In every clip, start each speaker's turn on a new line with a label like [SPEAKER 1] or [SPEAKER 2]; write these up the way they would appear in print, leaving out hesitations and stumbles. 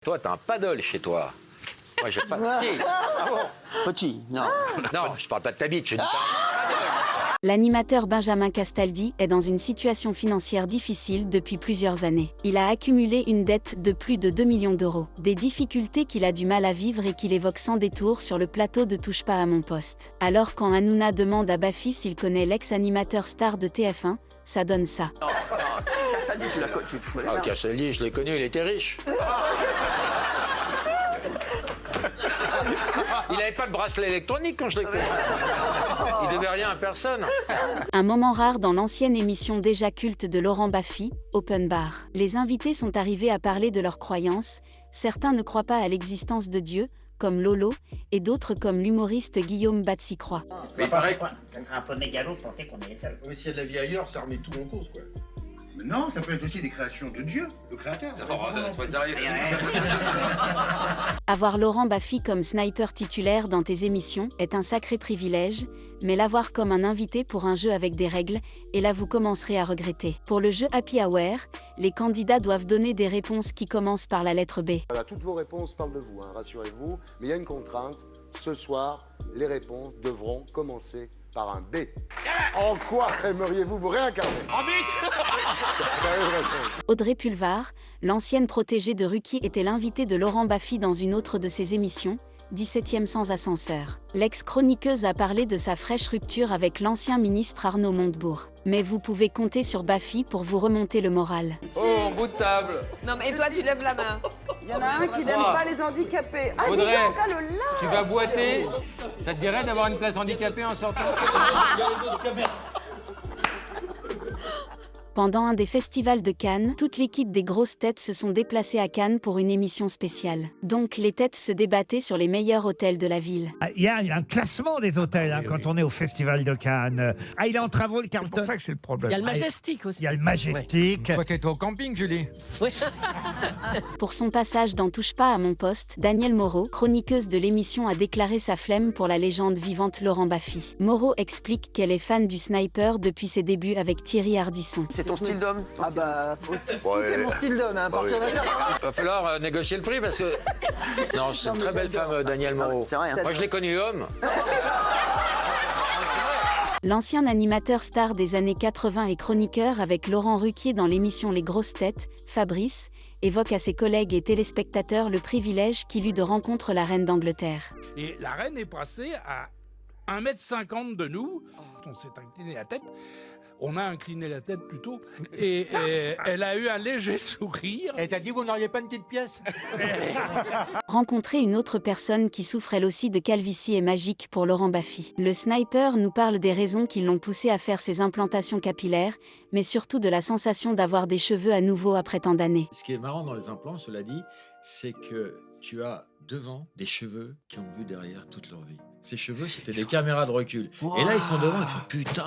[SPEAKER 1] Toi, t'as un paddle chez toi. Moi, j'ai pas de petit. Ah bon?
[SPEAKER 2] Petit, non.
[SPEAKER 1] Non, je parle pas de ta bite, je dis ça.
[SPEAKER 3] L'animateur Benjamin Castaldi est dans une situation financière difficile depuis plusieurs années. Il a accumulé une dette de plus de 2 millions d'euros. Des difficultés qu'il a du mal à vivre et qu'il évoque sans détour sur le plateau de Touche pas à mon poste. Alors quand Hanouna demande à Baffy s'il connaît l'ex-animateur star de TF1, ça donne ça.
[SPEAKER 2] Non, Castaldi, tu l'as connu, tu te fous
[SPEAKER 1] Ah, Castaldi, je l'ai connu, il était riche. Il n'avait pas de bracelet électronique quand je l'ai connu. Il devait rien à personne.
[SPEAKER 3] Un moment rare dans l'ancienne émission déjà culte de Laurent Baffy, Open Bar. Les invités sont arrivés à parler de leurs croyances. Certains ne croient pas à l'existence de Dieu, comme Lolo, et d'autres comme l'humoriste Guillaume Batsy-Croix.
[SPEAKER 4] Mais pareil, ça serait un peu mégalo de penser qu'on est les seuls.
[SPEAKER 5] Mais s'il y a de la vie ailleurs, ça remet tout en cause, quoi.
[SPEAKER 6] Mais non, ça peut être aussi des créations de Dieu, le créateur.
[SPEAKER 1] Sois sérieux.
[SPEAKER 3] Avoir Laurent Baffy comme sniper titulaire dans tes émissions est un sacré privilège, mais l'avoir comme un invité pour un jeu avec des règles, et là vous commencerez à regretter. Pour le jeu Happy Hour, les candidats doivent donner des réponses qui commencent par la lettre B.
[SPEAKER 7] Voilà, toutes vos réponses parlent de vous, hein, rassurez-vous. Mais il y a une contrainte. Ce soir, les réponses devront commencer par un B. En quoi aimeriez-vous vous réincarner? En but.
[SPEAKER 3] Audrey Pulvar, l'ancienne protégée de Ruquier, était l'invitée de Laurent Baffy dans une autre de ses émissions, 17e sans ascenseur. L'ex-chroniqueuse a parlé de sa fraîche rupture avec l'ancien ministre Arnaud Montebourg. Mais vous pouvez compter sur Baffy pour vous remonter le moral.
[SPEAKER 1] Oh, en bout de table.
[SPEAKER 8] Non mais toi tu lèves la main.
[SPEAKER 9] Il y en a un qui n'aime pas les handicapés. Ah,
[SPEAKER 10] Audrey,
[SPEAKER 9] dis donc, ah, le lâche.
[SPEAKER 10] tu vas boiter. Ça te dirait d'avoir une place handicapée en sortant?
[SPEAKER 3] Pendant un des festivals de Cannes, toute l'équipe des grosses têtes se sont déplacées à Cannes pour une émission spéciale. Donc les têtes se débattaient sur les meilleurs hôtels de la ville.
[SPEAKER 11] Il y a un classement des hôtels quand on est au Festival de Cannes. Ah, il est en travaux, le Carlton.
[SPEAKER 5] C'est pour ça que c'est le problème.
[SPEAKER 8] Il y a le Majestic aussi.
[SPEAKER 11] Il y a le Majestic.
[SPEAKER 10] Toi, t'es au camping, Julie.
[SPEAKER 3] Pour son passage dans Touche pas à mon poste, Danielle Moreau, chroniqueuse de l'émission, a déclaré sa flemme pour la légende vivante Laurent Baffy. Moreau explique qu'elle est fan du sniper depuis ses débuts avec Thierry Ardisson.
[SPEAKER 2] C'est ton style d'homme?
[SPEAKER 9] Ah bah, tout est mon style d'homme, hein, à partir de ça.
[SPEAKER 1] Il va falloir négocier le prix parce que... Non, c'est une très belle femme, Danielle Moreau.
[SPEAKER 2] C'est vrai, hein.
[SPEAKER 1] Moi, je l'ai connu homme.
[SPEAKER 3] L'ancien animateur star des années 80 et chroniqueur avec Laurent Ruquier dans l'émission Les Grosses Têtes, Fabrice, évoque à ses collègues et téléspectateurs le privilège qu'il eut de rencontrer la reine d'Angleterre.
[SPEAKER 5] Et la reine est passée à 1,50 m de nous. On s'est incliné la tête. On a incliné la tête plutôt. Et elle a eu un léger sourire.
[SPEAKER 10] Et t'as dit, vous n'auriez pas une petite pièce?
[SPEAKER 3] Rencontrer une autre personne qui souffre elle aussi de calvitie est magique pour Laurent Baffy. Le sniper nous parle des raisons qui l'ont poussé à faire ses implantations capillaires, mais surtout de la sensation d'avoir des cheveux à nouveau après tant d'années.
[SPEAKER 12] Ce qui est marrant dans les implants, cela dit, c'est que tu as devant des cheveux qui ont vu derrière toute leur vie. Ces cheveux, c'était des caméras de recul. Wow. Et là, ils sont devant, ils font putain.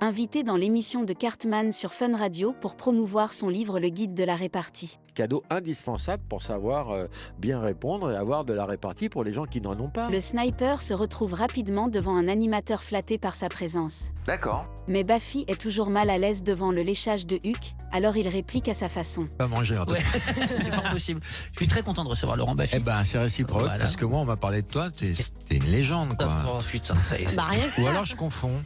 [SPEAKER 3] Invité dans l'émission de Cartman sur Fun Radio pour promouvoir son livre Le Guide de la répartie.
[SPEAKER 12] Cadeau indispensable pour savoir bien répondre et avoir de la répartie pour les gens qui n'en ont pas.
[SPEAKER 3] Le sniper se retrouve rapidement devant un animateur flatté par sa présence.
[SPEAKER 1] D'accord.
[SPEAKER 3] Mais Baffy est toujours mal à l'aise devant le léchage de Huck, alors il réplique à sa façon.
[SPEAKER 12] Pas manger en tout cas.
[SPEAKER 4] C'est fort possible. Je suis très content de recevoir Laurent Baffy.
[SPEAKER 12] Eh ben, c'est réciproque,
[SPEAKER 4] Voilà.
[SPEAKER 12] parce que moi, on m'a parlé de toi, t'es une légende, quoi.
[SPEAKER 4] Oh putain, ça y est.
[SPEAKER 8] Bah rien que
[SPEAKER 12] Ou
[SPEAKER 8] ça.
[SPEAKER 12] alors je confonds.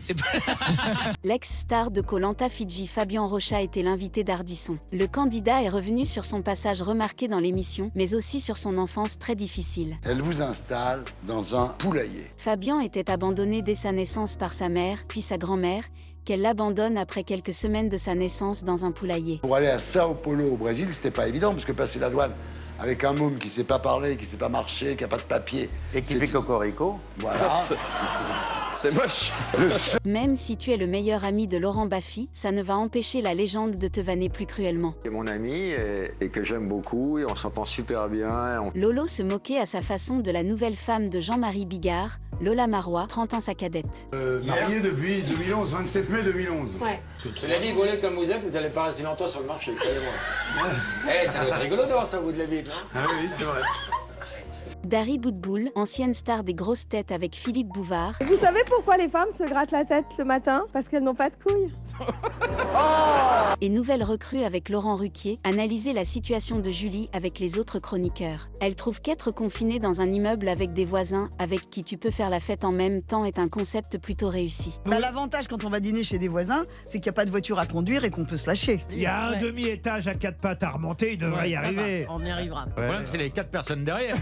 [SPEAKER 3] L'ex-star de Koh Lanta Fidji, Fabien Rocha, était l'invité d'Ardisson. Le candidat est revenu sur son passage remarqué dans l'émission, mais aussi sur son enfance très difficile.
[SPEAKER 7] Elle vous installe dans un poulailler.
[SPEAKER 3] Fabien était abandonné dès sa naissance par sa mère, puis sa grand-mère, qu'elle l'abandonne après quelques semaines de sa naissance dans un poulailler.
[SPEAKER 7] Pour aller à Sao Paulo au Brésil, c'était pas évident, parce que passer la douane avec un môme qui sait pas parler, qui sait pas marcher, qui a pas de papier.
[SPEAKER 1] Et qui fait cocorico.
[SPEAKER 7] Voilà.
[SPEAKER 1] C'est moche.
[SPEAKER 3] Même si tu es le meilleur ami de Laurent Baffy, ça ne va empêcher la légende de te vanner plus cruellement.
[SPEAKER 1] C'est mon ami et que j'aime beaucoup et on s'entend super bien.
[SPEAKER 3] Lolo se moquait à sa façon de la nouvelle femme de Jean-Marie Bigard, Lola Marois, 30 ans sa cadette.
[SPEAKER 6] Marié depuis 2011, 27 mai 2011.
[SPEAKER 8] Ouais.
[SPEAKER 1] Cela dit, volé comme vous êtes, vous n'allez pas rester longtemps sur le marché, croyez-moi. Eh, ça doit être rigolo d'avoir ça au bout de la ville, non?
[SPEAKER 6] Ah oui, c'est vrai.
[SPEAKER 3] Dari Boudboul, ancienne star des grosses têtes avec Philippe Bouvard.
[SPEAKER 13] Vous savez pourquoi les femmes se grattent la tête le matin? Parce qu'elles n'ont pas de couilles.
[SPEAKER 3] Et nouvelle recrue avec Laurent Ruquier, analyser la situation de Julie avec les autres chroniqueurs. Elle trouve qu'être confinée dans un immeuble avec des voisins avec qui tu peux faire la fête en même temps est un concept plutôt réussi.
[SPEAKER 9] L'avantage quand on va dîner chez des voisins, c'est qu'il n'y a pas de voiture à conduire et qu'on peut se lâcher.
[SPEAKER 11] Il y a un demi-étage à 4 pattes à remonter, il devrait y arriver.
[SPEAKER 10] On y arrivera. Le problème, c'est les 4 personnes derrière.